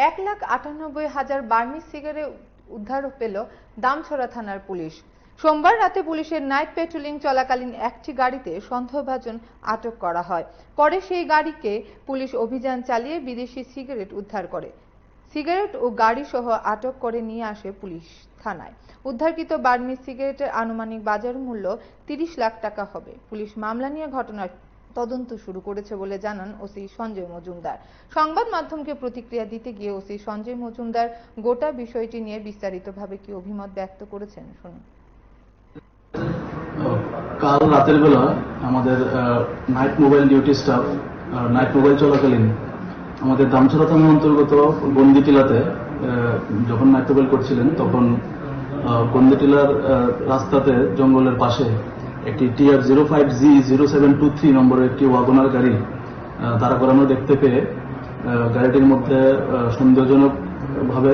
1,98,000 Burmese cigarette উদ্ধার পেল দামছড়া থানার পুলিশ। সোমবার রাতে পুলিশের নাইট পেট্রোলিং চলাকালীন একটি গাড়িতে সন্দেহভাজন আটক করা হয়। পরে সেই গাড়িকে পুলিশ অভিযান চালিয়ে বিদেশি সিগারেট উদ্ধার করে। সিগারেট ও গাড়ি সহ আটক করে নিয়ে আসে পুলিশ থানায়। উদ্ধারকৃত বার্মিজ সিগারেটের আনুমানিক বাজার মূল্য 30 লাখ টাকা হবে। পুলিশ মামলা নিয়ে ঘটনার তদন্ত শুরু করেছে বলে জানান ওসি সঞ্জয় মজুমদার। সংবাদ মাধ্যমকে প্রতিক্রিয়া দিতে গিয়ে ওসি সঞ্জয় মজুমদার গোটা বিষয়টি নিয়ে বিস্তারিতভাবে কি অভিমত ব্যক্ত করেছেন শুনুন। কাল রাতের বেলা আমাদের night mobile duty staff night mobile চলাকালীন আমাদের দামছড়া থানার অন্তর্গত গন্দিটিলাতে যখন নাইট মোবাইল করছিলেন তখন গন্দিটিলার রাস্তাতে জঙ্গলের পাশে একটি TR 05G0723 নম্বরের একটি ওয়াগনার গাড়ি দাঁড়া করানো দেখতে পেয়ে গাড়িটির মধ্যে সন্দেহজনকভাবে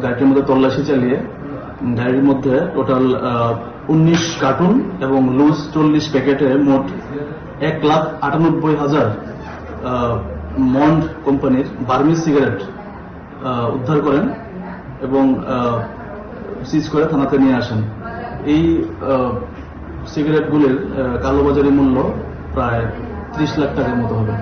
গাড়িটির মধ্যে তল্লাশি চালিয়ে গাড়ির মধ্যে টোটাল 19 কার্টুন এবং লুজ 40 প্যাকেটে মোট 1,98,000 মন্ড কোম্পানির বার্মিজ সিগারেট উদ্ধার করেন এবং সিজ করে থানাতে নিয়ে আসেন। এই সিগারেটগুলির কালোবাজারি মূল্য প্রায় 30 লাখ টাকার মতো হবে।